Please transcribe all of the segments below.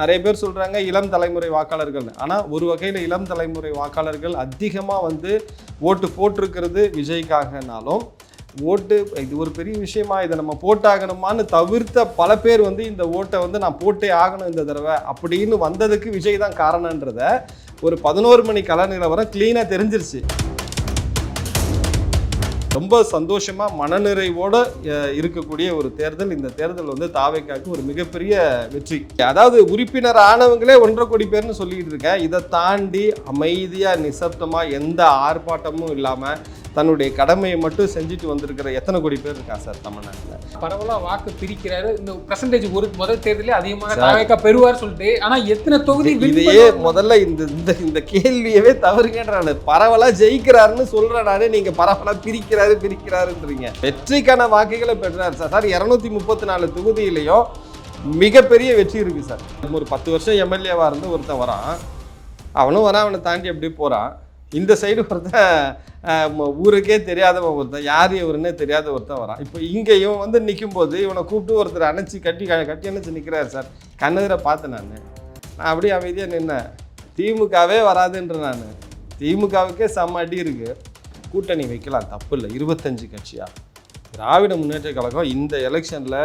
நிறைய பேர் சொல்கிறாங்க இளம் தலைமுறை வாக்காளர்கள். ஆனால் ஒரு வகையில் இளம் தலைமுறை வாக்காளர்கள் அதிகமாக வந்து ஓட்டு போட்டிருக்கிறது விஜய்க்காகனாலும் ஓட்டு இது ஒரு பெரிய விஷயமா இதை நம்ம போட்டாகணுமான்னு தவிர்த்த பல பேர் வந்து இந்த ஓட்டை வந்து நான் போட்டே ஆகணும் இந்த தடவை அப்படின்னு வந்ததுக்கு விஜய் தான் காரணன்றத ஒரு 11 மணி கள நிலவரம் கிளீனாக தெரிஞ்சிருச்சு. ரொம்ப சந்தோஷமாக மனநிறைவோடு இருக்கக்கூடிய ஒரு தேர்தல். இந்த தேர்தல் வந்து தாவேக்காவுக்கு ஒரு மிகப்பெரிய வெற்றி. அதாவது உறுப்பினர் ஆனவங்களே 1.5 கோடி பேர்னு சொல்லிக்கிட்டு இருக்கேன். இதை தாண்டி அமைதியாக நிசப்தமாக எந்த ஆர்ப்பாட்டமும் இல்லாமல் தன்னுடைய கடமையை மட்டும் செஞ்சுட்டு வந்திருக்கிற எத்தனை கோடி பேர் இருக்கான் சார் தமிழ்நாட்டில்? பரவலாக வாக்கு பிரிக்கிறாரு. இந்த பர்சன்டேஜ் ஒரு முதல் தேர்தலே அதிகமாக தாவேக்கா பெறுவார் சொல்லிட்டு, ஆனால் எத்தனை தொகுதி இதையே முதல்ல இந்த கேள்வியவே தவறுங்கன்றானு. பரவலாக ஜெயிக்கிறாருன்னு சொல்கிறேன் நானே, நீங்கள் பரவலாக பிரிக்கிறாருன்றீங்க. வெற்றிக்கான வாக்குகளை பெற்றார் சார். 234 தொகுதியிலையும் மிகப்பெரிய வெற்றி இருக்குது சார். ஒரு 10 வருஷம் எம்எல்ஏவாக இருந்து ஒருத்தன் வரான், அவனும் வரான், அவனை தாண்டி எப்படி போகிறான். இந்த சைடு ஒருத்தன் ஊருக்கே தெரியாதவன் ஒருத்தன், யார் இவருன்னே தெரியாத ஒருத்தன் வரான். இப்போ இங்கே இவன் வந்து நிற்கும் போது இவனை கூப்பிட்டு ஒருத்தர் அணைச்சி கட்டி அணைச்சி நிற்கிறார் சார். கண்ணெதிர பார்த்தேன் நான் அப்படியே அமைதியாக நின்னேன். திமுகவே வராதுன்ற நான். திமுகவுக்கே செம்ம அடி இருக்குது. கூட்டணி வைக்கலாம், தப்பு இல்லை. 25 கட்சியா திராவிட முன்னேற்ற கழகம் இந்த எலெக்ஷனில்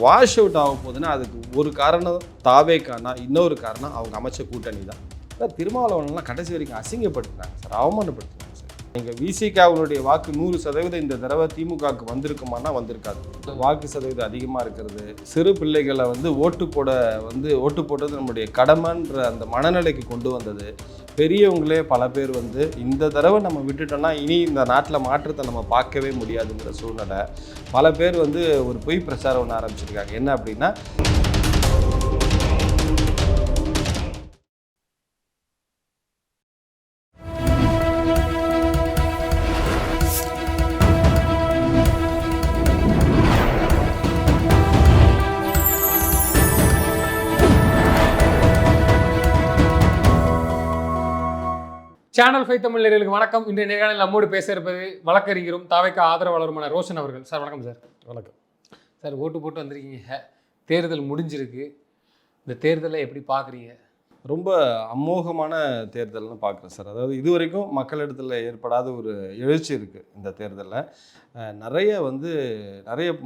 வாஷ் அவுட் ஆக போகுதுன்னா அதுக்கு ஒரு காரணம் தாவேக்கானா, இன்னொரு காரணம் அவங்க அமைச்ச கூட்டணி தான். திருமாவளவன்லாம் கடைசி வரைக்கும் அசிங்கப்படுத்துறாங்க சார், அவமானப்படுத்துறாங்க சார். நீங்கள் விசிகாவுடைய வாக்கு 100% இந்த தடவை திமுகவுக்கு வந்திருக்குமானா வந்திருக்காது. வாக்கு சதவீதம் அதிகமாக இருக்கிறது, சிறு பிள்ளைகளை வந்து ஓட்டு போட்டது நம்முடைய கடமைன்ற அந்த மனநிலைக்கு கொண்டு வந்தது. பெரியவங்களே பல பேர் வந்து இந்த தடவை நம்ம விட்டுட்டோம்னா இனி இந்த நாட்டில் மாற்றத்தை நம்ம பார்க்கவே முடியாதுங்கிற சூழ்நிலை. பல பேர் வந்து ஒரு பொய் பிரச்சாரம் ஒன்று ஆரம்பிச்சிருக்காங்க. என்ன அப்படின்னா, சேனல் 5 தமிழ் நேயர்களுக்கு வணக்கம். இன்றைய நேர்காணலில் நம்மோடு பேச இருப்பது வழக்கறிஞரும் தாவேக்கா ஆதரவாளருமான ரோஷன் அவர்கள். சார் வணக்கம் சார். வணக்கம் சார். ஓட்டு போட்டு வந்திருக்கீங்க, தேர்தல் முடிஞ்சிருக்கு. இந்த தேர்தலை எப்படி பார்க்குறீங்க? ரொம்ப அமோகமான தேர்தல்னு பார்க்குறேன் சார். அதாவது இது வரைக்கும் மக்களிடத்தில் ஏற்படாத ஒரு எழுச்சி இருக்குது இந்த தேர்தலில். நிறைய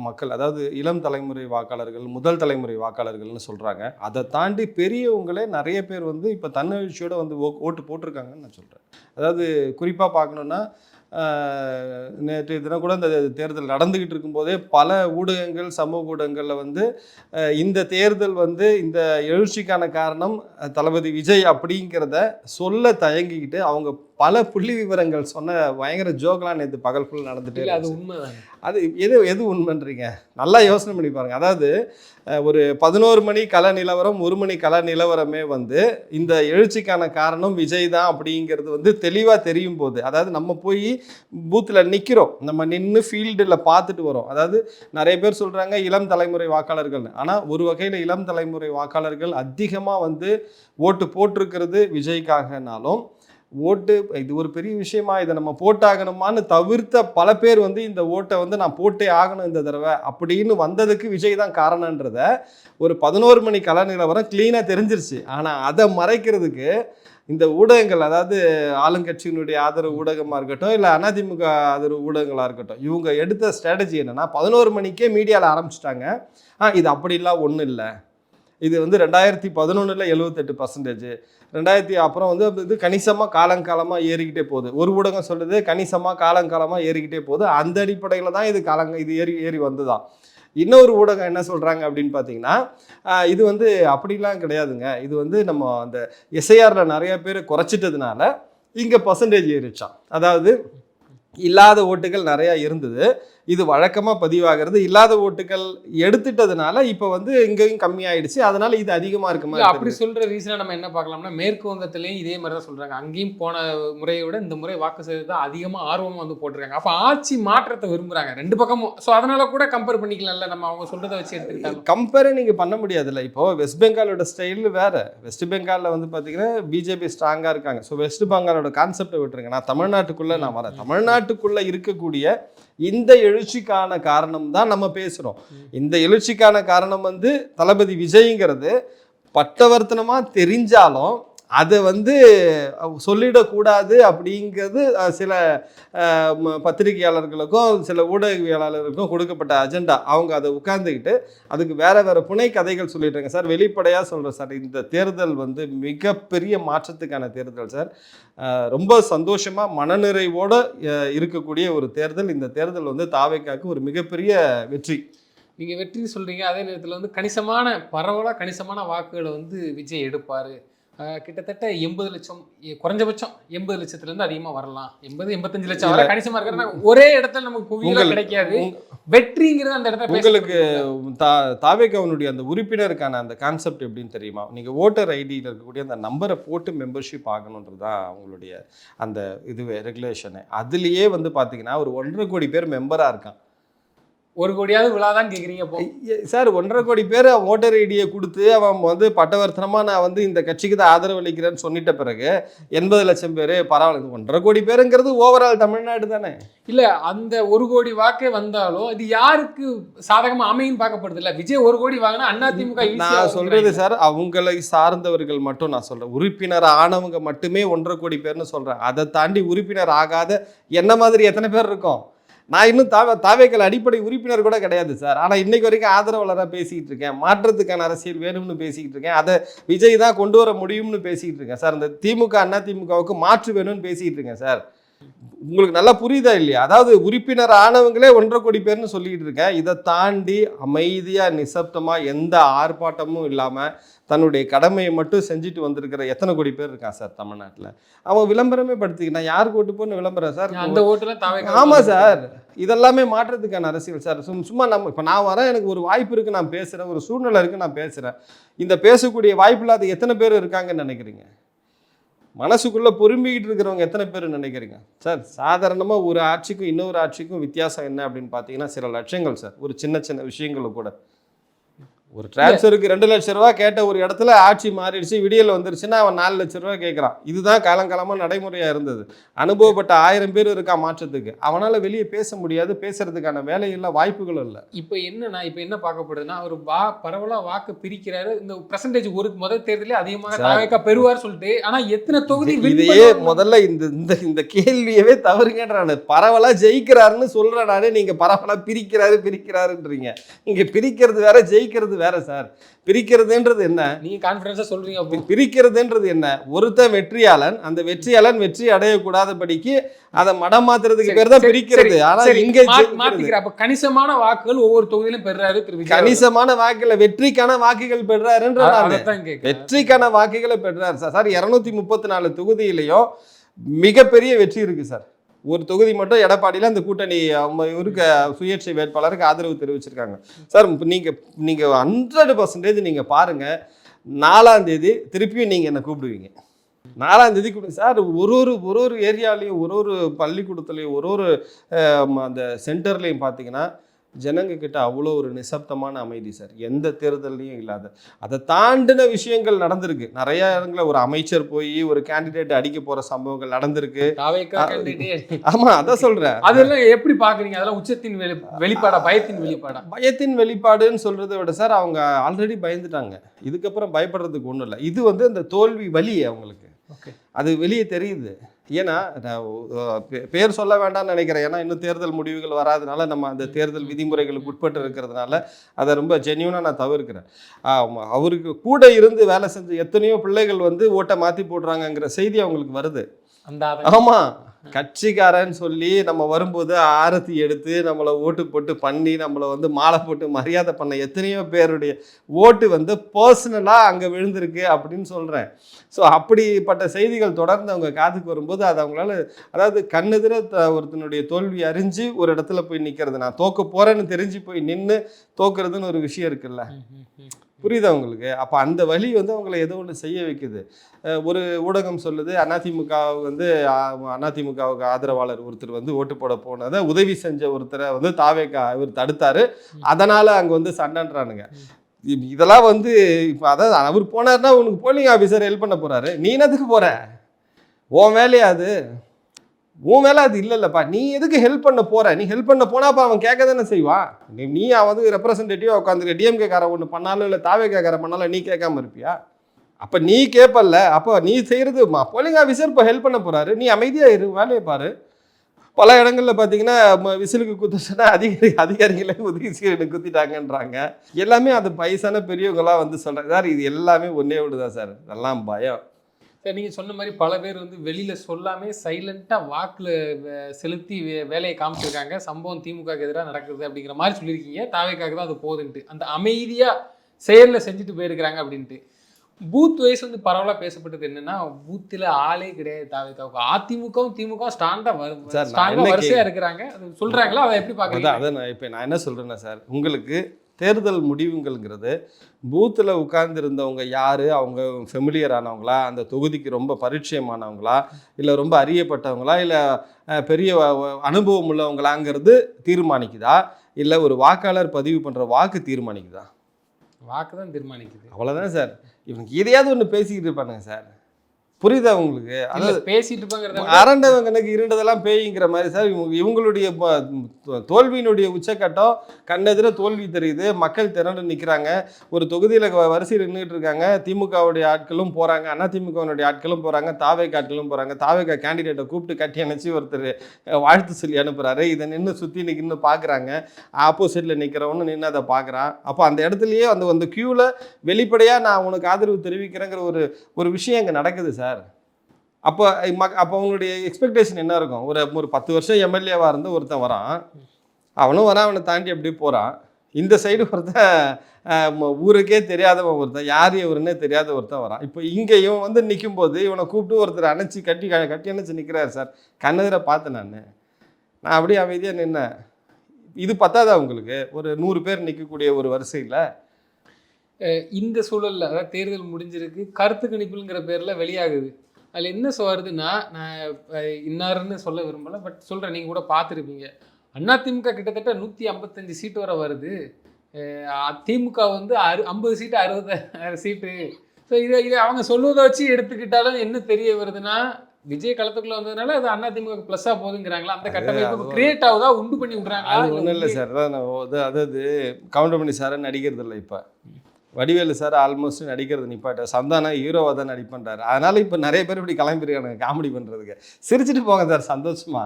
மக்கள், அதாவது இளம் தலைமுறை வாக்காளர்கள், முதல் தலைமுறை வாக்காளர்கள்னு சொல்கிறாங்க. அதை தாண்டி பெரியவங்களே நிறைய பேர் வந்து இப்போ தன்னெழுச்சியோடு வந்து ஓட்டு போட்டிருக்காங்கன்னு நான் சொல்கிறேன். அதாவது குறிப்பாக பார்க்கணுன்னா, நேற்று தினம் கூட இந்த தேர்தல் நடந்துக்கிட்டு இருக்கும்போதே பல ஊடகங்கள், சமூக ஊடகங்களில் வந்து இந்த தேர்தல் வந்து இந்த எழுச்சிக்கான காரணம் தளபதி விஜய் அப்படிங்கிறத சொல்ல தயங்கிக்கிட்டு அவங்க பல புள்ளி விவரங்கள் சொன்ன பயங்கர ஜோக்கெலாம் நேற்று பகல் ஃபுல் நடந்துட்டு. அது உண்மை தான். அது எது உண்மைன்றீங்க? நல்லா யோசனை பண்ணி பாருங்கள். அதாவது ஒரு 11 மணி கள நிலவரம், 1 மணி கள நிலவரமே வந்து இந்த எழுச்சிக்கான காரணம் விஜய் தான் அப்படிங்கிறது வந்து தெளிவாக தெரியும் போது, அதாவது நம்ம போய் பூத்தில் நிற்கிறோம், நம்ம நின்று ஃபீல்டில் பார்த்துட்டு வரோம். அதாவது நிறைய பேர் சொல்கிறாங்க இளம் தலைமுறை வாக்காளர்கள். ஆனால் ஒரு வகையில் இளம் தலைமுறை வாக்காளர்கள் அதிகமாக வந்து ஓட்டு போட்டிருக்கிறது விஜய்க்காகனாலும் ஓட்டு இது ஒரு பெரிய விஷயமா இதை நம்ம போட்டாகணுமான்னு தவிர்த்த பல பேர் வந்து இந்த ஓட்டை வந்து நான் போட்டே ஆகணும் இந்த தடவை அப்படின்னு வந்ததுக்கு விஜய் தான் காரணன்றத ஒரு 11 மணி கள நிலவரம் கிளீனாக தெரிஞ்சிருச்சு. ஆனால் அதை மறைக்கிறதுக்கு இந்த ஊடகங்கள், அதாவது ஆளுங்கட்சியினுடைய ஆதரவு ஊடகமாக இருக்கட்டும், இல்லை அதிமுக ஆதரவு ஊடகங்களாக இருக்கட்டும், இவங்க எடுத்த ஸ்ட்ராட்டஜி என்னென்னா 11 மணிக்கே மீடியாவில் ஆரம்பிச்சிட்டாங்க. இது அப்படிலாம் ஒன்றும் இல்லை, இது வந்து 2011 78%, 2000 அப்புறம் வந்து இது கணிசமாக காலங்காலமாக ஏறிக்கிட்டே போகுது. ஒரு ஊடகம் சொல்லுது கணிசமாக காலங்காலமாக ஏறிக்கிட்டே போகுது, அந்த அடிப்படையில் தான் இது ஏறி வந்துதான். இன்னொரு ஊடகம் என்ன சொல்கிறாங்க அப்படின்னு பார்த்தீங்கன்னா, இது வந்து அப்படிலாம் கிடையாதுங்க, இது வந்து நம்ம அந்த எஸ்ஐஆரில் நிறைய பேர் குறைச்சிட்டதுனால இங்கே பர்சன்டேஜ் ஏறிச்சான். அதாவது இல்லாத ஓட்டுகள் நிறையா இருந்தது, இது வழக்கமாக பதிவாகிறது, இல்லாத ஓட்டுகள் எடுத்துட்டதுனால இப்போ வந்து இங்கேயும் கம்மியாயிடுச்சு, அதனால இது அதிகமாக இருக்குமா? அப்படி சொல்கிற ரீசனை நம்ம என்ன பார்க்கலாம்னா, மேற்கு வங்கத்திலையும் இதே மாதிரி தான் சொல்கிறாங்க. அங்கேயும் போன முறையை விட இந்த முறை வாக்கு சதவீதம் அதிகமாக ஆர்வமாக வந்து போட்டிருக்காங்க. அப்போ ஆட்சி மாற்றத்தை விரும்புகிறாங்க ரெண்டு பக்கமும். ஸோ அதனால கூட கம்பேர் பண்ணிக்கலாம்ல, நம்ம அவங்க சொல்கிறத வச்சு எடுத்துக்கிட்டாங்க. கம்பேரே நீங்கள் பண்ண முடியாதுல்ல. இப்போது வெஸ்ட் பெங்காலோட ஸ்டைல் வேறு. வெஸ்ட் பெங்காலில் வந்து பார்த்தீங்கன்னா பிஜேபி ஸ்ட்ராங்காக இருக்காங்க. ஸோ வெஸ்ட் பெங்காலோட கான்செப்டை விட்டுருங்க, நான் தமிழ்நாட்டுக்குள்ளே வரேன். தமிழ்நாட்டுக்குள்ளே இருக்கக்கூடிய இந்த எழுச்சிக்கான காரணம் தான் நம்ம பேசுகிறோம். இந்த எழுச்சிக்கான காரணம் வந்து தளபதி விஜய்ங்கிறது பட்டவர்த்தனமாக தெரிஞ்சாலும் அதை வந்து சொல்லிடக்கூடாது அப்படிங்கிறது சில பத்திரிகையாளர்களுக்கும் சில ஊடகவியலாளர்களுக்கும் கொடுக்கப்பட்ட அஜெண்டா. அவங்க அதை உட்கார்ந்துக்கிட்டு அதுக்கு வேறு புனை கதைகள் சொல்லிட்டுருங்க சார். வெளிப்படையாக சொல்கிறேன் சார், இந்த தேர்தல் வந்து மிகப்பெரிய மாற்றத்துக்கான தேர்தல் சார். ரொம்ப சந்தோஷமாக மனநிறைவோடு இருக்கக்கூடிய ஒரு தேர்தல். இந்த தேர்தல் வந்து தாவேக்காவுக்கு ஒரு மிகப்பெரிய வெற்றி. நீங்கள் வெற்றி சொல்கிறீங்க, அதே நேரத்தில் வந்து பரவலாக கணிசமான வாக்குகளை வந்து விஜய் எடுப்பார். கிட்டத்தட்ட 80 லட்சம், குறைஞ்சபட்சம் 80 லட்சத்துலேருந்து அதிகமாக வரலாம். 80-85 லட்சம் வர கணிசமாக இருக்கிறது. ஒரே இடத்துல நமக்கு குவியலாம் கிடைக்காது. வெற்றிங்கிறது அந்த இடத்துல உங்களுக்கு தாவேக்காவுடைய அந்த உறுப்பினருக்கான அந்த கான்செப்ட் எப்படின்னு தெரியுமா? நீங்கள் ஓட்டர் ஐடியில் இருக்கக்கூடிய அந்த நம்பரை போட்டு மெம்பர்ஷிப் ஆகணுன்றது தான் அவங்களுடைய அந்த ரெகுலேஷனு. அதுலேயே வந்து பார்த்தீங்கன்னா ஒரு 1.5 கோடி பேர் மெம்பராக இருக்கான். 1 கோடியாவது விழாதான் கேட்குறீங்க சார். 1.5 கோடி பேர் ஓட்டர் ஐடியை கொடுத்து அவன் வந்து பட்டவர்த்தனமாக நான் வந்து இந்த கட்சிக்கு தான் ஆதரவு அளிக்கிறேன்னு சொல்லிட்ட பிறகு 80 லட்சம் பேர் பரவாயில்ல. 1.5 கோடி பேருங்கிறது ஓவரால் தமிழ்நாடு தானே. இல்லை, அந்த 1 கோடி வாக்கே வந்தாலும் அது யாருக்கு சாதகமாக அமையும் பார்க்கப்படுது இல்லை. விஜய் 1 கோடி வாங்கினா அதிமுக. நான் சொல்றது சார், அவங்களை சார்ந்தவர்கள் மட்டும் நான் சொல்றேன். உறுப்பினர் ஆனவங்க மட்டுமே 1.5 கோடி பேர்னு சொல்றேன். அதை தாண்டி உறுப்பினர் ஆகாத என்ன மாதிரி எத்தனை பேர் இருக்கும்? நான் இன்னும் தாவேக்கள் அடிப்படை உறுப்பினர் கூட கிடையாது சார். ஆனால் இன்னைக்கு வரைக்கும் ஆதரவாளராக பேசிக்கிட்டு இருக்கேன். மாற்றத்துக்கான அரசியல் வேணும்னு பேசிக்கிட்டு இருக்கேன். அதை விஜய் தான் கொண்டு வர முடியும்னு பேசிக்கிட்டு இருக்கேன் சார். இந்த அதிமுகவுக்கு மாற்று வேணும்னு பேசிக்கிட்டு இருக்கேன் சார். உங்களுக்கு நல்லா புரியுதா இல்லையா? அதாவது உறுப்பினர் ஆனவங்களே 1.5 கோடி பேர்னு சொல்லிட்டு இருக்கேன். இதை தாண்டி அமைதியாக நிசப்தமாக எந்த ஆர்ப்பாட்டமும் இல்லாமல் தன்னுடைய கடமையை மட்டும் செஞ்சுட்டு வந்திருக்கிற எத்தனை கோடி பேர் இருக்கான் சார் தமிழ்நாட்டில். அவன் விளம்பரமே படுத்திக்கினா யாருக்கு ஓட்டு போன்னு விளம்பரம் சார். அந்த ஓட்டுல ஆமாம் சார். இதெல்லாமே மாற்றத்துக்கான அரசியல் சார். சும்மா நம்ம இப்போ நான் வரேன், எனக்கு ஒரு வாய்ப்பு இருக்குது, நான் பேசுகிறேன், ஒரு சூழ்நிலை இருக்குது, நான் பேசுகிறேன். இந்த பேசக்கூடிய வாய்ப்பு இல்லாத எத்தனை பேர் இருக்காங்கன்னு நினைக்கிறீங்க? மனசுக்குள்ளே பொறுமிக்கிட்டு இருக்கிறவங்க எத்தனை பேர் நினைக்கிறீங்க சார்? சாதாரணமாக ஒரு ஆட்சிக்கும் இன்னொரு ஆட்சிக்கும் வித்தியாசம் என்ன அப்படின்னு பார்த்தீங்கன்னா சில லட்சங்கள் சார். ஒரு சின்ன சின்ன விஷயங்களும் கூட. ஒரு டிரான்ஸ்ஃபருக்கு 2 லட்ச ரூபா கேட்ட ஒரு இடத்துல ஆட்சி மாறிடுச்சு, விடியல் வந்துருச்சுன்னா அவன் 4 லட்ச ரூபா கேட்குறான். இதுதான் காலங்காலமாக நடைமுறையாக இருந்தது. அனுபவப்பட்ட 1000 பேர் இருக்கா மாற்றத்துக்கு. அவனால் வெளியே பேச முடியாது, பேசுறதுக்கான வேலையில் வாய்ப்புகளும் இல்லை. இப்போ என்ன பார்க்கப்படுதுன்னா, அவர் பரவலாக வாக்கு பிரிக்கிறாரு. இந்த பெர்சன்டேஜ் ஒரு முதல் தேர்தலே அதிகமாக தாவேக்கா பெறுவார் சொல்லிட்டு, ஆனால் எத்தனை தொகுதி இதையே முதல்ல இந்த கேள்வியவே தவறுங்கன்றானு. பரவலாக ஜெயிக்கிறாருன்னு சொல்கிறேன் நானே. நீங்கள் பரவலாக பிரிக்கிறாருன்றீங்க. இங்கே பிரிக்கிறது வேற, ஜெயிக்கிறது வேற சார். பிரிக்கிறதுன்றது என்ன? நீங்க கான்ஃபிடன்ஸா சொல்றீங்க. பிரிக்கிறதுன்றது என்ன? ஒருத்தன் வெற்றியாளன், அந்த வெற்றியாளன் வெற்றி அடையக்கூடாதபடிக்கு அதை மடம் மாத்துறதுக்கு பேர் தான் பிரிக்கிறது. ஆனா இங்க மாத்திக்கிற அப்ப கணிசமான வாக்குகள் ஒவ்வொரு தொகுதியிலும் பெறாரு திரு விஜய். கணிசமான வாக்குல வெற்றிக்கான வாக்குகள் பெறாருன்ற வெற்றிக்கான வாக்குகளை பெறாரு சார். 234 தொகுதியிலையும் மிகப்பெரிய வெற்றி இருக்கு சார். ஒரு தொகுதி மட்டும் எடப்பாடியில் அந்த கூட்டணி இவருக்கு சுயேட்சை வேட்பாளருக்கு ஆதரவு தெரிவிச்சிருக்காங்க சார். நீங்கள் 100% நீங்கள் பாருங்கள். 4ஆம் தேதி திருப்பியும் நீங்கள் என்னை கூப்பிடுவீங்க. 4ஆம் தேதி சார். ஒரு ஏரியாலையும் ஒரு பள்ளிக்கூடத்துலையும் ஒரு அந்த சென்டர்லையும் பார்த்தீங்கன்னா ஜனங்க கிட்ட அவ்வளோ ஒரு நிசப்தமான அமைதி சார். எந்த தேர்தலையும் இல்லாத. அதை தாண்டின விஷயங்கள் நடந்திருக்கு நிறைய இடங்களில். ஒரு அமைச்சர் போய் ஒரு கேண்டிடேட் அடிக்க போற சம்பவங்கள் நடந்திருக்கு. ஆமா, அதான் சொல்றேன். அதெல்லாம் எப்படி பாக்குறீங்க? அதெல்லாம் உச்சத்தின் வெளிப்பாடா, பயத்தின் வெளிப்பாடுன்னு சொல்றதை விட சார், அவங்க ஆல்ரெடி பயந்துட்டாங்க. இதுக்கப்புறம் பயப்படுறதுக்கு ஒன்றும் இல்லை. இது வந்து அந்த தோல்வி வலி அவங்களுக்கு அது வெளியே தெரியுது. ஏன்னா பேர் சொல்ல வேண்டாம்னு நினைக்கிறேன். ஏன்னா இன்னும் தேர்தல் முடிவுகள் வராதனால நம்ம அந்த தேர்தல் விதிமுறைகளுக்கு உட்பட்டு இருக்கிறதுனால அதை ரொம்ப ஜென்யூனாக நான் தவிர்க்கிறேன். அவருக்கு கூட இருந்து வேலை செஞ்ச எத்தனையோ பிள்ளைகள் வந்து ஓட்டை மாற்றி போடுறாங்கங்கிற செய்தி அவங்களுக்கு வருது. ஆமாம், கட்சிக்காரன்னு சொல்லி நம்ம வரும்போது ஆரத்தி எடுத்து நம்மளை ஓட்டு போட்டு பண்ணி நம்மளை வந்து மாலை போட்டு மரியாதை பண்ண எத்தனையோ பேருடைய ஓட்டு வந்து பர்சனலாக அங்கே விழுந்திருக்கு அப்படின்னு சொல்கிறேன். ஸோ அப்படிப்பட்ட செய்திகள் தொடர்ந்து அவங்க காதுக்கு வரும்போது அது அவங்களால, அதாவது கண்ணெதிர ஒருத்தனுடைய தோல்வி அறிஞ்சு ஒரு இடத்துல போய் நிற்கிறது, நான் தோக்க போகிறேன்னு தெரிஞ்சு போய் நின்று தோக்குறதுன்னு ஒரு விஷயம் இருக்குல்ல, புரியுதா உங்களுக்கு? அப்போ அந்த வழி வந்து அவங்கள ஏதோ ஒன்று செய்ய வைக்குது. ஒரு ஊடகம் சொல்லுது அதிமுகவுக்கு ஆதரவாளர் ஒருத்தர் வந்து ஓட்டு போட போனதை உதவி செஞ்ச ஒருத்தரை வந்து தாவேக்கா இவர் தடுத்தாரு, அதனால் அங்கே வந்து சண்டைன்றானுங்க. இதெல்லாம் வந்து இப்போ அதாவது அவர் போனார்னா உனக்கு போலிங் ஆஃபீஸர் ஹெல்ப் பண்ண போகிறாரு, நீ என்னத்துக்கு போகிற? உன் வேலையா அது? உன் வேலை அது இல்லைல்லப்பா. நீ எதுக்கு ஹெல்ப் பண்ண போற? நீ ஹெல்ப் பண்ண போனாப்பா அவன் கேட்க தானே செய்வான். நீ வந்து ரெப்ரசன்டேட்டிவ் உட்காந்துருக்க, டிஎம்கே காரன் ஒன்று பண்ணாலும் இல்லை தாவேகா காரன் பண்ணாலும் நீ கேட்காம இருப்பியா? அப்போ நீ கேட்பல்ல, அப்போ நீ செய்கிறது போலிங் ஆஃபீஸர் இப்போ ஹெல்ப் பண்ண போறாரு, நீ அமைதியாக இரு, வேலையை பாரு. பல இடங்களில் பார்த்தீங்கன்னா விசிலுக்கு குத்துச்சுன்னா அதிகாரிகளே உதவி குத்திட்டாங்கன்றாங்க. எல்லாமே அது வயசான பெரியவங்களாம் வந்து சொல்கிறாங்க. சார் இது எல்லாமே ஒன்றே விடுதான் சார், இதெல்லாம் பயம். சார் நீங்கள் சொன்ன மாதிரி பல பேர் வந்து வெளியில் சொல்லாமல் சைலண்ட்டாக வாக்கில் செலுத்தி வேலையை காமிச்சிருக்காங்க. சம்பவம் திமுகவுக்கு எதிராக நடக்குது அப்படிங்கிற மாதிரி சொல்லியிருக்கீங்க. தாவேக்காக தான் அது போகுதுன்ட்டு, அந்த அமைதியாக செயலில் செஞ்சுட்டு போயிருக்கிறாங்க அப்படின்ட்டு. பூத் வைஸ் வந்து பரவலாக பேசப்பட்டது என்னன்னா, பூத்தில் ஆளே கிடையாது தாவேக்காவுக்கு. அதிமுகவும் திமுகவும் ஸ்டாண்டாக வரிசையாக இருக்கிறாங்க, அது சொல்கிறாங்களா? அதை எப்படி பார்க்குறீங்க? அதை நான் என்ன சொல்கிறேன்னா சார், உங்களுக்கு தேர்தல் முடிவுங்கிறது பூத்தில் உட்கார்ந்துருந்தவங்க யார், அவங்க ஃபெமிலியர் ஆனவங்களா, அந்த தொகுதிக்கு ரொம்ப பரிச்சயமானவங்களா, இல்லை ரொம்ப அறியப்பட்டவங்களா, இல்லை பெரிய அனுபவம் உள்ளவங்களாங்கிறது தீர்மானிக்குதா, இல்லை ஒரு வாக்காளர் பதிவு பண்ணுற வாக்கு தீர்மானிக்குதா? வாக்கு தான் தீர்மானிக்குது. அவ்வளோதான் சார். இவனுக்கு எதையாவது ஒன்று பேசிக்கிட்டு இருப்பானுங்க சார். புரியுதா உங்களுக்கு? அதாவது பேசிட்டு இருப்பாங்க, அரண்டவன் கணக்கு இருண்டதெல்லாம் பேய்ங்கிற மாதிரி சார். இவங்களுடைய தோல்வியினுடைய உச்சக்கட்டம் கண்ணெதிர தோல்வி தெரியுது. மக்கள் திரண்டு நிற்கிறாங்க. ஒரு தொகுதியில் வரிசையில் நின்றுட்டு இருக்காங்க. திமுகவுடைய ஆட்களும் போகிறாங்க, அதிமுகவினுடைய ஆட்களும் போகிறாங்க, தாவேக ஆட்களும் போகிறாங்க. தாவேக கேண்டிடேட்டை கூப்பிட்டு கட்டி அணைச்சி ஒருத்தர் வாழ்த்து சொல்லி அனுப்புகிறாரு. இதை நின்று சுற்றி நின்று பார்க்குறாங்க. ஆப்போசிட்டில் நிற்கிறவனு நின்று அதை பார்க்குறான். அப்போ அந்த இடத்துலையே அந்த க்யூவில் வெளிப்படையாக நான் உனக்கு ஆதரவு தெரிவிக்கிறேங்கிற ஒரு விஷயம் இங்கே நடக்குது சார். அப்போ அவங்களுடைய எக்ஸ்பெக்டேஷன் என்ன இருக்கும்? ஒரு 10 வருஷம் எம்எல்ஏவாக இருந்து ஒருத்தன் வரான், அவனும் வரான், அவனை தாண்டி அப்படி போகிறான். இந்த சைடு ஒருத்தன் ஊருக்கே தெரியாதவன் ஒருத்தன், யார் இவருன்னே தெரியாத ஒருத்தன் வரான். இப்போ இங்கே இவன் வந்து நிற்கும் போது இவனை கூப்பிட்டு ஒருத்தர் அணைச்சி கட்டி அணைச்சி நிற்கிறார் சார். கண்ணெதிர பார்த்தேன் நான் அப்படியே அமைதியாக நின்னேன். இது பத்தாதா உங்களுக்கு? ஒரு 100 பேர் நிற்கக்கூடிய ஒரு வரிசையில் இந்த சூழலில், அதாவது தேர்தல் முடிஞ்சிருக்கு, கருத்து கணிப்புங்கிற பேரில் வெளியாகுது. அதில் என்ன வருதுன்னா, நான் இன்னாருன்னு சொல்ல விரும்பலை, பட் சொல்கிறேன், நீங்கள் கூட பார்த்துருப்பீங்க. அதிமுக கிட்டத்தட்ட 155 சீட்டு வரை வருது. திமுக வந்து 50 சீட்டு 60 சீட்டு. ஸோ இதை அவங்க சொல்லுவதை வச்சு எடுத்துக்கிட்டாலும் என்ன தெரிய வருதுன்னா, விஜய் களத்துக்குள்ள வந்ததுனால அது அதிமுக ப்ளஸ்ஸாக போகுதுங்கிறாங்களா? அந்த கட்டமைப்பு கிரியேட் ஆகுதா, உண்டு பண்ணி விட்றாங்களா? ஒன்றும் இல்லை சார். அதாவது கவுண்டமணி சாரை நடிக்கிறது இல்லை. இப்போ வடிவேலு சார் ஆல்மோஸ்ட் நடிக்கிறது நிப்பாட்ட, சந்தானா ஹீரோவாக தான் நடிப்பண்றாரு. அதனால இப்போ நிறைய பேர் இப்படி கிளம்பிருக்கானுங்க காமெடி பண்ணுறதுக்கு. சிரிச்சுட்டு போங்க சார், சந்தோஷமா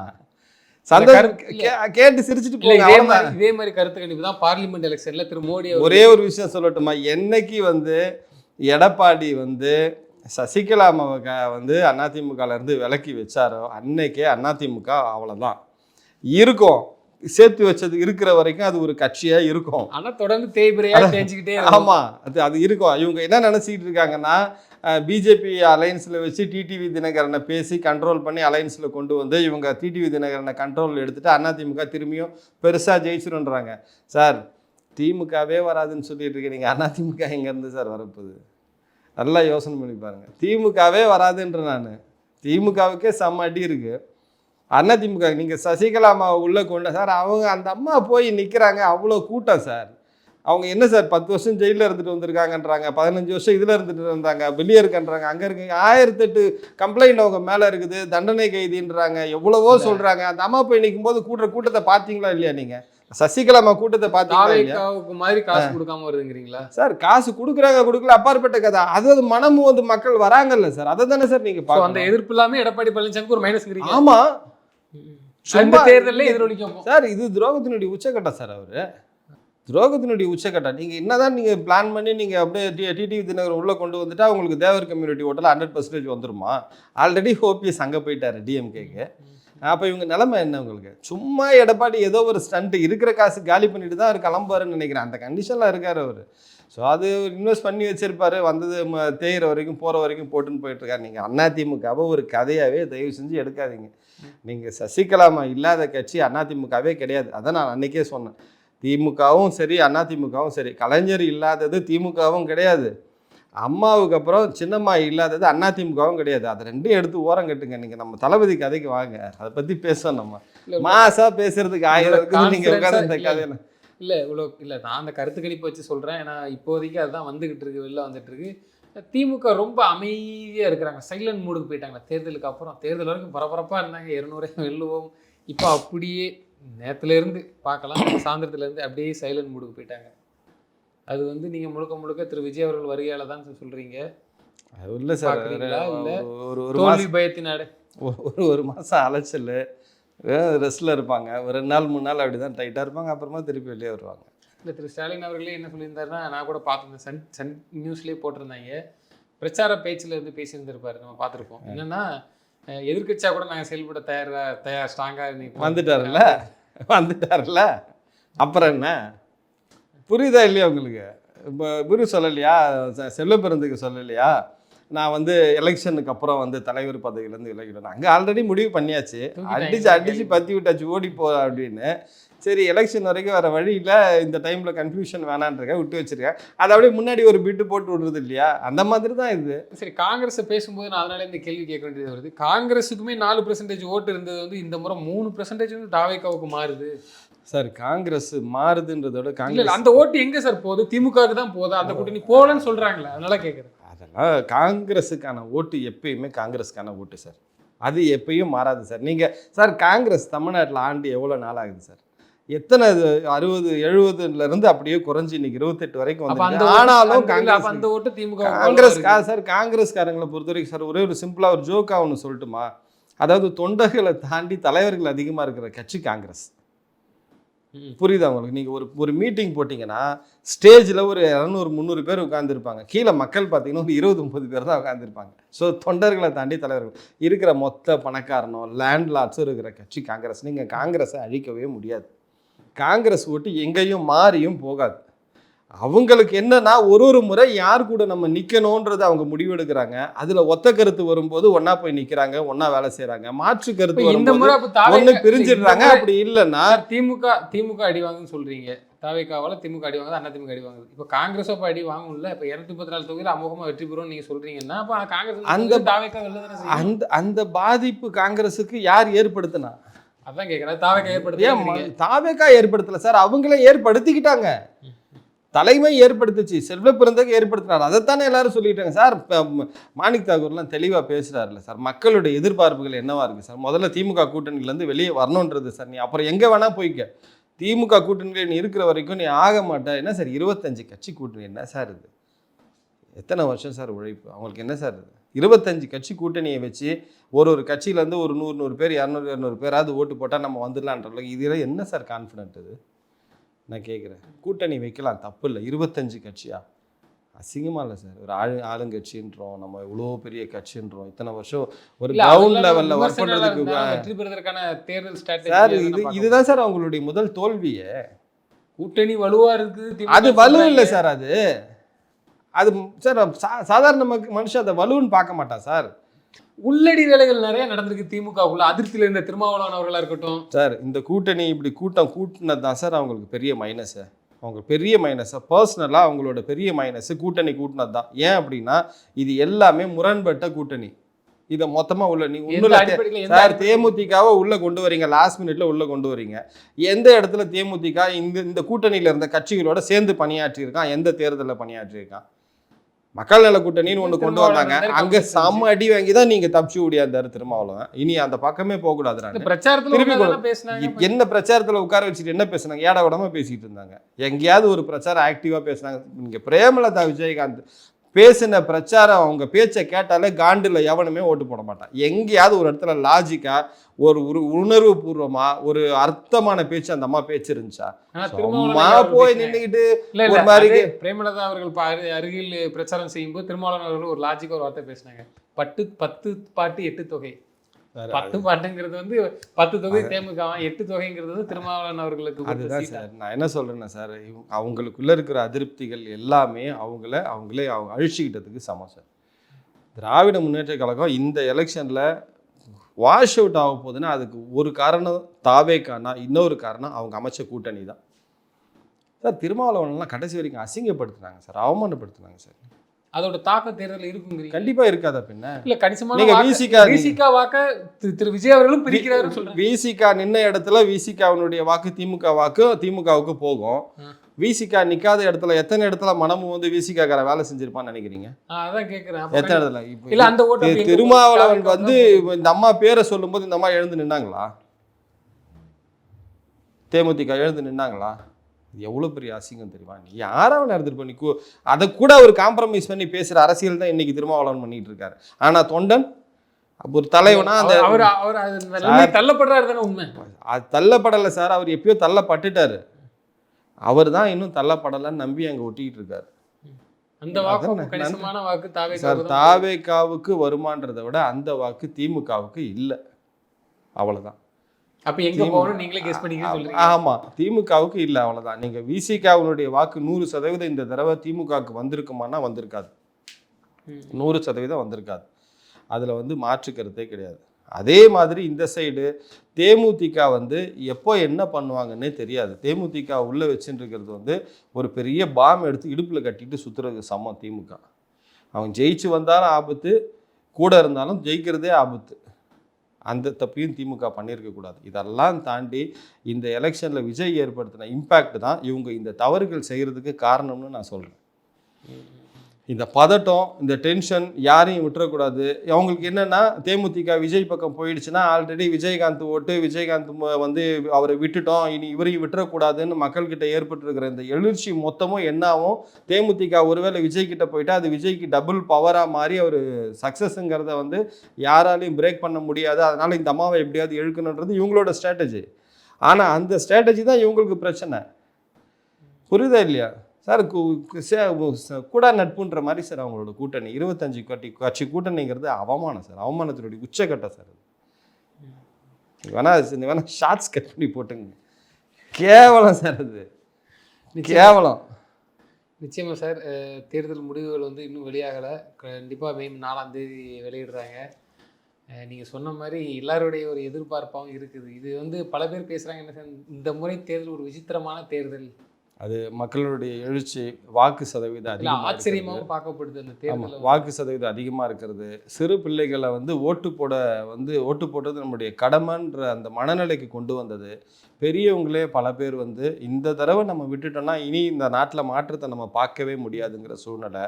கேட்டு சிரிச்சுட்டு போங்க. இதே மாதிரி கருத்து கணிப்பு தான் பார்லிமெண்ட் எலெக்ஷன்ல திரு மோடி. ஒரே ஒரு விஷயம் சொல்லட்டுமா? என்னைக்கு வந்து எடப்பாடி வந்து சசிகலா வந்து அதிமுகலேருந்து விலக்கி வச்சாரோ அன்னைக்கே அதிமுக அவ்வளோதான் இருக்கும். சேர்த்து வச்சது இருக்கிற வரைக்கும் அது ஒரு கட்சியா இருக்கும். ஆனா தொடர்ந்து தேய்பிரையா தேஞ்சிக்கிட்டே. ஆமா, அது இருக்கும். இவங்க என்ன நினைச்சிட்டு இருக்காங்கன்னா, பிஜேபி அலையன்ஸ்ல வச்சு டிடிவி தினகரனை பேசி கண்ட்ரோல் பண்ணி அலையன்ஸ்ல கொண்டு வந்து இவங்க டிடிவி தினகரனை கண்ட்ரோல் எடுத்துட்டு அதிமுக திரும்பியும் பெருசா ஜெயிச்சிருன்றாங்க. சார், திமுகவே வராதுன்னு சொல்லிட்டு இருக்கேன், நீங்க அதிமுக எங்க இருந்து சார் வரப்போகுது? நல்லா யோசனை பண்ணி பாருங்க. திமுகவே வராதுன்ற நான், திமுகவுக்கே செம்ம அடி இருக்கு. அதிமுக நீங்கள் சசிகலா அம்மாவை உள்ளே கொண்ட சார், அவங்க அந்த அம்மா போய் நிற்கிறாங்க, அவ்வளோ கூட்டம் சார். அவங்க என்ன சார் 10 வருஷம் ஜெயிலில் இருந்துட்டு வந்திருக்காங்கன்றாங்க, 15 வருஷம் இதில் இருந்துட்டு இருந்தாங்க, வெளியே இருக்குன்றாங்க, அங்கே இருக்குங்க, 1008 கம்ப்ளைண்ட் அவங்க மேலே இருக்குது, தண்டனை கைதின்றாங்க, எவ்வளவோ சொல்கிறாங்க. அந்த அம்மா போய் நிற்கும் போது கூட்டத்தை பார்த்தீங்களா இல்லையா? நீங்கள் சசிகலா அம்மா கூட்டத்தை பார்த்தீங்களா? மாதிரி காசு கொடுக்காம வருதுங்கிறீங்களா சார்? காசு கொடுக்குறாங்க கொடுக்கல அப்பாற்பட்ட கதை. அது மனமும் வந்து மக்கள் வராங்கல்ல சார், அதை தானே சார் நீங்கள் பார்க்கணும். அந்த எதிர்ப்பு இல்லாமல் எடப்பாடி பழனிசாமிக்கு ஒரு மைனஸ். ஆமாம், தேர்தலில் எதிரொலிக்கும் சார். இது துரோகத்தினுடைய உச்சக்கட்டம் சார். அவரு துரோகத்தினுடைய உச்சக்கட்டம். நீங்கள் என்னதான் நீங்கள் பிளான் பண்ணி நீங்கள் அப்படியே டிடிவி தினகரன் உள்ளே கொண்டு வந்துட்டா உங்களுக்கு தேவர் கம்யூனிட்டி ஓட்டில் 100% வந்துருமா? ஆல்ரெடி ஓபிஎஸ் அங்கே போயிட்டாரு டிஎம்கேக்கு. அப்போ இவங்க நிலைமை என்ன உங்களுக்கு? சும்மா எடப்பாடி ஏதோ ஒரு ஸ்டண்ட், இருக்கிற காசு காலி பண்ணிட்டு தான் அவர் கிளம்புவாருன்னு நினைக்கிறேன். அந்த கண்டிஷனில் இருக்கார் அவர். ஸோ அது இன்வெஸ்ட் பண்ணி வச்சிருப்பாரு, வந்தது தேயிற வரைக்கும் போகிற வரைக்கும் போட்டுன்னு போயிட்டுருக்காரு. நீங்கள் அதிமுகவை ஒரு கதையாகவே தயவு செஞ்சு எடுக்காதீங்க. நீங்கள் சசிகலாமா இல்லாத கட்சி அதிமுகவே கிடையாது. அதை நான் அன்றைக்கே சொன்னேன். திமுகவும் சரி அதிமுகவும் சரி, கலைஞர் இல்லாதது திமுகவும் கிடையாது, அம்மாவுக்கு அப்புறம் சின்னம்மா இல்லாதது அதிமுகவும் கிடையாது. அதை ரெண்டும் எடுத்து ஓரம் கட்டுங்க. நீங்கள் நம்ம தளபதி கதைக்கு வாங்க, அதை பற்றி பேசணும். நம்ம மாசா பேசுறதுக்கு 1000 இருக்குது. நீங்கள் உட்காந்து இந்த கதையில இல்லை இவ்வளோ இல்லை, நான் அந்த கருத்து கணிப்பு வச்சு சொல்கிறேன். ஏன்னா இப்போதைக்கு அதுதான் வந்துகிட்டு இருக்கு, வெளில வந்துட்டு இருக்கு. திமுக ரொம்ப அமைதியாக இருக்கிறாங்க, சைலண்ட் மூடுக்கு போயிட்டாங்க. தேர்தலுக்கு அப்புறம் தேர்தல் வரைக்கும் பரபரப்பாக இருந்தாங்க, 200 வெல்லுவோம். இப்போ அப்படியே நேரத்துலேருந்து பார்க்கலாம், சாயந்தரத்துலேருந்து அப்படியே சைலண்ட் மூடுக்கு போயிட்டாங்க. அது வந்து நீங்கள் முழுக்க முழுக்க திரு விஜய் அவர்கள் வருகையால் தான் சொல்கிறீங்க. அது இல்லை சார், இல்லை ஒரு தோல்வி பயத்தினாடு ஒரு மாதம் அலைச்சல் ரெஸ்ட்டில் இருப்பாங்க. ஒரு 2 நாள் 3 நாள் அப்படி தான் டைட்டாக இருப்பாங்க, அப்புறமா திருப்பி வெளியே வருவாங்க. இல்லை திரு ஸ்டாலின் அவர்களே என்ன சொல்லியிருந்தாருன்னா, நான் கூட பார்த்துருந்தேன், சன் நியூஸ்லேயே போட்டிருந்தாங்க, பிரச்சார பேச்சில் இருந்து பேசியிருந்திருப்பாரு, நம்ம பார்த்துருப்போம். என்னென்னா எதிர்கட்சியாக கூட நாங்கள் செயல்பட தயார் ஸ்ட்ராங்காக வந்துட்டார்ல அப்புறம் என்ன புரியுதா இல்லையா உங்களுக்கு? இப்போ குரு சொல்லலையா, செல்வ பிறந்துக்கு சொல்லலையா, நான் வந்து எலெக்ஷனுக்கு அப்புறம் வந்து தலைவர் பதவியிலேருந்து விலகிடணும். அங்கே ஆல்ரெடி முடிவு பண்ணியாச்சு, அடிச்சு பற்றி விட்டாச்சு ஓடி போ அப்படின்னு. சரி எலெக்ஷன் வரைக்கும் வர வழியில் இந்த டைமில் கன்ஃபியூஷன் வேணான்றக்க விட்டு வச்சிருக்கேன். அதை அப்படியே முன்னாடி ஒரு பிட்டு போட்டு விடுறது இல்லையா, அந்த மாதிரி தான் இது. சரி, காங்கிரஸை பேசும்போது நான் அதனால இந்த கேள்வி கேட்க வேண்டியது வருது. காங்கிரஸுக்குமே 4% ஓட்டு இருந்தது வந்து இந்த முறை 3% வந்து தாவேக்காவுக்கு மாறுது சார். காங்கிரஸ் மாறுதுன்றதோட காங்கிரஸ் அந்த ஓட்டு எங்கே சார் போகுது? திமுகவுக்கு தான் போகுது. அந்த கூட்டணி போகலன்னு சொல்கிறாங்களே, அதனால கேட்குறேன். அதெல்லாம் காங்கிரஸுக்கான ஓட்டு எப்பயுமே காங்கிரஸுக்கான ஓட்டு சார், அது எப்பயும் மாறாது சார். நீங்கள் சார் காங்கிரஸ் தமிழ்நாட்டில் ஆண்டு எவ்வளோ நாள் ஆகுது சார்? எத்தனை 60 70 அப்படியே குறைஞ்சி இன்னைக்கு 28 வரைக்கும் வந்து. ஆனாலும் அந்த ஓட்டு திமுக காங்கிரஸ் சார், காங்கிரஸ்காரங்களை பொறுத்த வரைக்கும் சார் ஒரே ஒரு சிம்பிளாக ஒரு ஜோக்காக ஒன்று சொல்லட்டுமா? அதாவது தொண்டர்களை தாண்டி தலைவர்கள் அதிகமாக இருக்கிற கட்சி காங்கிரஸ். புரியுதா உங்களுக்கு? நீங்கள் ஒரு மீட்டிங் போட்டிங்கன்னா ஸ்டேஜில் ஒரு 200-300 பேர் உட்காந்துருப்பாங்க, கீழே மக்கள் பார்த்தீங்கன்னா ஒரு 20-30 பேர் தான் உட்காந்துருப்பாங்க. ஸோ தொண்டர்களை தாண்டி தலைவர்கள் இருக்கிற மொத்த பணக்காரனோ லேண்ட்லார்ட்ஸும் இருக்கிற கட்சி காங்கிரஸ். நீங்கள் காங்கிரஸை அழிக்கவே முடியாது. காங்கிரஸ் ஓட்டு எங்கேயும் மாறியும் போகாது. அவங்களுக்கு என்னன்னா ஒரு முறை யார் கூட நம்ம நிற்கணுன்றதை அவங்க முடிவெடுக்கிறாங்க. அதில் ஒத்த கருத்து வரும்போது ஒன்றா போய் நிற்கிறாங்க, ஒன்றா வேலை செய்கிறாங்க. மாற்று கருத்து ஒன்று பிரிஞ்சிடுறாங்க. அப்படி இல்லைன்னா திமுக அடி வாங்குன்னு சொல்கிறீங்க, தாவேக்காவால் திமுக அடி வாங்குது, அதிமுக அடி வாங்குது. இப்போ காங்கிரஸோ இப்போ அடி வாங்கும்ல. இப்போ 234 தொகுதியில் அமோகமாக வெற்றி பெறும்னு நீங்கள் சொல்கிறீங்கன்னா அப்போ காங்கிரஸ் அந்த பாதிப்பு காங்கிரஸுக்கு யார் ஏற்படுத்தினா? அதான் கேட்குறேன். தாவேக்கா ஏற்படுத்த தாவேக்கா ஏற்படுத்தலை சார், அவங்களே ஏற்படுத்திக்கிட்டாங்க. தலைமை ஏற்படுத்துச்சு, செல்வ பிறந்தக்கு ஏற்படுத்தினார். அதைத்தானே எல்லாரும் சொல்லிட்டாங்க சார். மாணிக் தாகூர்லாம் தெளிவாக பேசுகிறாருல்ல சார், மக்களுடைய எதிர்பார்ப்புகள் என்னவா இருக்குது சார்? முதல்ல திமுக கூட்டணியிலேருந்து வெளியே வரணுன்றது சார். நீ அப்புறம் எங்கே வேணால் போய்க்க, திமுக கூட்டணியில் நீ இருக்கிற வரைக்கும் நீ ஆக மாட்டேன். என்ன சார் 25 கட்சி கூட்டணி என்ன சார் இது? எத்தனை வருஷம் சார் உழைப்பு அவங்களுக்கு? என்ன சார் இது? 25 கட்சி கூட்டணியை வச்சு ஒரு கட்சியிலேருந்து ஒரு 100 பேர் 200 பேராவது ஓட்டு போட்டால் நம்ம வந்துடலான்ற இதில் என்ன சார் கான்ஃபிடென்ட் இது? நான் கேட்குறேன். கூட்டணி வைக்கலாம், தப்பு இல்லை. 25 கட்சியா? அசிங்கமாக இல்லை சார். ஒரு ஆளுங்கட்சின்றோம், நம்ம இவ்வளோ பெரிய கட்சின்றோம், இத்தனை வருஷம் ஒரு கிரவுண்ட் லெவலில் ஒர்க் பண்ணுறதுக்கு வெற்றி பெறுவதற்கான தேர்தல் ஸ்ட்ராட்டஜி சார். இதுதான் சார் அவங்களுடைய முதல் தோல்வியே. கூட்டணி வலுவாக இருக்குது, அது வலு இல்லை சார். அது சார் சாதாரண மனுஷன் அதை வலுன்னு பார்க்க மாட்டான் சார். உள்ளடி வேலைகள் நிறைய நடந்திருக்கு திமுகவுக்குள்ள. அதிருப்தியில் இருந்த திருமாவளவன் அவர்களாக இருக்கட்டும் சார். இந்த கூட்டணி இப்படி கூட்டினது தான் சார் அவங்களுக்கு பெரிய மைனஸு. அவங்க பெரிய மைனஸை பர்சனலாக அவங்களோட பெரிய மைனஸு கூட்டணி கூட்டினது தான். ஏன் அப்படின்னா இது எல்லாமே முரண்பட்ட கூட்டணி. இதை மொத்தமாக உள்ள நீ ஒன்றும் சார் தேமுதிகவை உள்ளே கொண்டு வரீங்க, லாஸ்ட் மினிட்ல உள்ளே கொண்டு வரீங்க. எந்த இடத்துல தேமுதிக இந்த கூட்டணியில் இருந்த கட்சிகளோட சேர்ந்து பணியாற்றியிருக்கான்? எந்த தேர்தலில் பணியாற்றியிருக்கான்? மக்கள் நல கூட்டணின்னு ஒன்று கொண்டு வந்தாங்க, அங்கே செம்ம அடி வாங்கி தான் நீங்கள் தப்பிச்சு ஓடியாந்தாரு திருமாவளவன். இனி அந்த பக்கமே போகக்கூடாது. என்ன பிரச்சாரத்தில் உட்கார வச்சுட்டு என்ன பேசுனாங்க? ஏடா உடம்பா பேசிட்டு இருந்தாங்க. எங்கேயாவது ஒரு பிரச்சாரம் ஆக்டிவாக பேசுனாங்க? இங்கே பிரேமலதா விஜயகாந்த் பேசின பிரச்சாரம், அவங்க பேச்சை கேட்டாலே காண்டில் எவனுமே ஓட்டு போட மாட்டான். எங்கேயாவது ஒரு இடத்துல லாஜிக்காக ஒரு உணர்வு பூர்வமா ஒரு அர்த்தமான பேச்சு அந்த அம்மா பேச்சு இருந்துச்சா? போய் நின்றுக்கிட்டு பிரேமலதா அவர்கள் அருகில் பிரச்சாரம் செய்யும்போது திருமாவளவன் அவர்கள் ஒரு லாஜிக்காக ஒரு வார்த்தை பேசினாங்க. 10 பாட்டு 8 தொகை. 10 பாட்டுங்கிறது வந்து 10 தொகை தேமுக, 8 தொகைங்கிறது வந்து திருமாவளவன் அவர்களுக்கு. அதுதான் சார் நான் என்ன சொல்றேன்னா சார், அவங்களுக்குள்ள இருக்கிற அதிருப்திகள் எல்லாமே அவங்களே அழிச்சுக்கிட்டதுக்கு சமம் சார். திராவிட முன்னேற்ற கழகம் இந்த எலெக்ஷன்ல வாஷ் அவுட் ஆக போகுதுன்னா அதுக்கு ஒரு காரணம் தாவேக்கானா, இன்னொரு காரணம் அவங்க அமைச்ச கூட்டணி தான் சார். திருமாவளவன்லாம் கடைசி வரைக்கும் அசிங்கப்படுத்துனாங்க சார், அவமானப்படுத்துனாங்க சார். அதோட தாக்கம் தேர்தல் இருக்குங்க? கண்டிப்பா இருக்காதா? பின்ன இல்ல கணிசமான விசிகா வாக்க திரு விஜய் அவர்களும் பிரிக்கிறாரு. விசிகா நின்ன இடத்துல விசிகாவினுடைய வாக்கு திமுக வாக்கு திமுகவுக்கு போகும். விசிகா நிக்காத இடத்துல எத்தனை இடத்துல மனமும் வந்து விசிகாக்கார வேலை செஞ்சிருப்பான்னு நினைக்கிறீங்க? அதான் கேட்குறேன். எத்தனை இடத்துல? இல்ல அந்த ஓட்டு இப்போ திருமாவளவன் வந்து இந்த அம்மா பேரை சொல்லும்போது இந்த அம்மா எழுந்து நின்னாங்களா? தேமுதிக எழுந்து நின்னாங்களா? எவ்வளோ பெரிய அசிங்கம் தெரியுமா? நீ யாராவது நடந்துட்டு பண்ணி அதை கூட அவர் காம்ப்ரமைஸ் பண்ணி பேசுகிற அரசியல் தான் இன்னைக்கு திருமாவளவன் பண்ணிட்டு இருக்காரு. ஆனால் தொண்டன் ஒரு தலைவனா அந்த தள்ளப்படுறாரு தானே உண்மை. அது தள்ளப்படலை சார், அவர் எப்பயோ தள்ளப்பட்டுட்டாரு. அவர் தான் இன்னும் தள்ளப்படலைன்னு நம்பி அங்கே ஒட்டிக்கிட்டு இருக்காரு. அந்த வாக்கு கணிசமான வாக்கு தாவேகாவுக்கு வருமானதை விட அந்த வாக்கு திமுகவுக்கு இல்லை, அவ்வளோதான். அப்ப எங்க போகணும் நீங்களே கெஸ் பண்ணிக்க சொல்றீங்க. ஆமா, திமுகவுக்கு இல்லை, அவ்வளோதான். நீங்க விசிகாவுடைய வாக்கு 100% இந்த தடவை திமுகவுக்கு வந்திருக்குமானா வந்திருக்காது, 100% வந்திருக்காது. அதில் வந்து மாற்று கருத்தே கிடையாது. அதே மாதிரி இந்த சைடு தேமுதிக வந்து எப்போ என்ன பண்ணுவாங்கன்னே தெரியாது. தேமுதிக உள்ளே வச்சுட்டு இருக்கிறது வந்து ஒரு பெரிய பாம் எடுத்து இடுப்பில் கட்டிட்டு சுற்றுறதுக்கு சமம் திமுக. அவன் ஜெயிச்சு வந்தாலும் ஆபத்து, கூட இருந்தாலும் ஜெயிக்கிறதே ஆபத்து. அந்த தப்பையும் திமுக பண்ணியிருக்கக்கூடாது. இதெல்லாம் தாண்டி இந்த எலெக்ஷனில் விஜய் ஏற்படுத்தின இம்பேக்ட் தான் இவங்க இந்த தவறுகள் செய்கிறதுக்கு காரணம்னு நான் சொல்கிறேன். இந்த பதட்டம், இந்த டென்ஷன் யாரையும் விட்டுறக்கூடாது. அவங்களுக்கு என்னென்னா தேமுதிக விஜய் பக்கம் போயிடுச்சுன்னா ஆல்ரெடி விஜயகாந்த் ஓட்டு, விஜயகாந்த் வந்து அவரை விட்டுட்டோம், இனி இவரையும் விட்டுறக்கூடாதுன்னு மக்கள்கிட்ட ஏற்பட்டுருக்கிற இந்த எழுச்சி மொத்தமும் என்னாகும், தேமுதிக ஒருவேளை விஜய்கிட்ட போயிட்டா அது விஜய்க்கு டபுள் பவராக மாறி அவர் சக்ஸஸுங்கிறத வந்து யாராலையும் பிரேக் பண்ண முடியாது. அதனால் இந்த அம்மாவை எப்படியாவது இழுக்கணுன்றது இவங்களோட ஸ்ட்ராட்டஜி. ஆனால் அந்த ஸ்ட்ராட்டஜி தான் இவங்களுக்கு பிரச்சனை. புரியுதா இல்லையா சார்? கூட நட்புன்ற மாதிரி சார் அவங்களோட கூட்டணி 25 கட்சி கூட்டணிங்கிறது அவமானம் சார், அவமானத்தினுடைய உச்சக்கட்டம் சார். வேணா ஷார்ட்ஸ் கட் பண்ணி போட்டுங்க. கேவலம் சார், அது கேவலம். நிச்சயமா சார். தேர்தல் முடிவுகள் வந்து இன்னும் வெளியாகலை. கண்டிப்பாக மே 4ஆம் தேதி வெளியிடுறாங்க. நீங்கள் சொன்ன மாதிரி எல்லாருடைய ஒரு எதிர்பார்ப்பாகவும் இருக்குது. இது வந்து பல பேர் பேசுகிறாங்க என்ன சார், இந்த முறை தேர்தல் ஒரு விசித்திரமான தேர்தல். அது மக்களுடைய எழுச்சி, வாக்கு சதவீதம் அதிகமாக, ஆச்சரியமாகவும் பார்க்கப்படுது அந்த தேர்தல். வாக்கு சதவீதம் அதிகமாக இருக்கிறது, சிறு பிள்ளைகளை வந்து ஓட்டு போடுறது நம்முடைய கடமைன்ற அந்த மனநிலைக்கு கொண்டு வந்தது. பெரியவங்களே பல பேர் வந்து இந்த தடவை நம்ம விட்டுட்டோம்னா இனி இந்த நாட்டில் மாற்றத்தை நம்ம பார்க்கவே முடியாதுங்கிற சூழ்நிலை.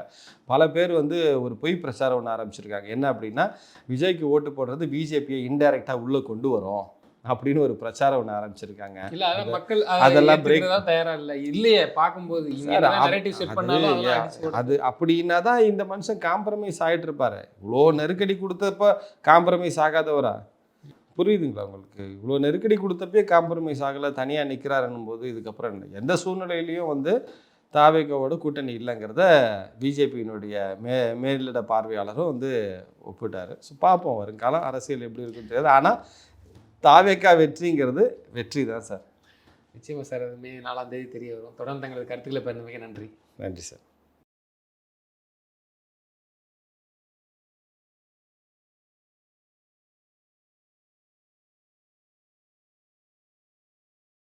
பல பேர் வந்து ஒரு பொய் பிரச்சாரம் ஒன்று ஆரம்பிச்சிருக்காங்க. என்ன அப்படின்னா, விஜய்க்கு ஓட்டு போடுறது பிஜேபியை இன்டைரக்டாக உள்ளே கொண்டு வரும் அப்படின்னு ஒரு பிரச்சாரம் ஒன்று ஆரம்பிச்சிருக்காங்க. இல்ல மக்கள் அதெல்லாம் பிரேக் தான் தயாரா இல்ல இல்லையே பார்க்கும்போது. அது அப்படின்னா தான் இந்த மனுஷன் காம்ப்ரமைஸ் ஆகிட்டு இருப்பாரு. இவ்வளோ நெருக்கடி கொடுத்தப்ப காம்ப்ரமைஸ் ஆகாதவரா? புரியுதுங்களா உங்களுக்கு? இவ்வளோ நெருக்கடி கொடுத்தப்பே காம்ப்ரமைஸ் ஆகலை, தனியாக நிற்கிறாருன்னும் போது இதுக்கப்புறம் எந்த சூழ்நிலையிலையும் வந்து தாவேகாவோட கூட்டணி இல்லைங்கிறத பிஜேபியினுடைய மேலிட பார்வையாளரும் வந்து ஒப்பிட்டார். ஸோ பார்ப்போம் வருங்காலம் அரசியல் எப்படி இருக்குன்னு தெரியாது. ஆனால் தாவேகா வெற்றிங்கிறது வெற்றி தான் சார். நிச்சயமாக சார். அது மே 4ஆம் தேதி தெரிய வரும். தொடர்ந்து தங்களது கருத்துக்களை பகிர்ந்தமைக்கு நன்றி. நன்றி சார்.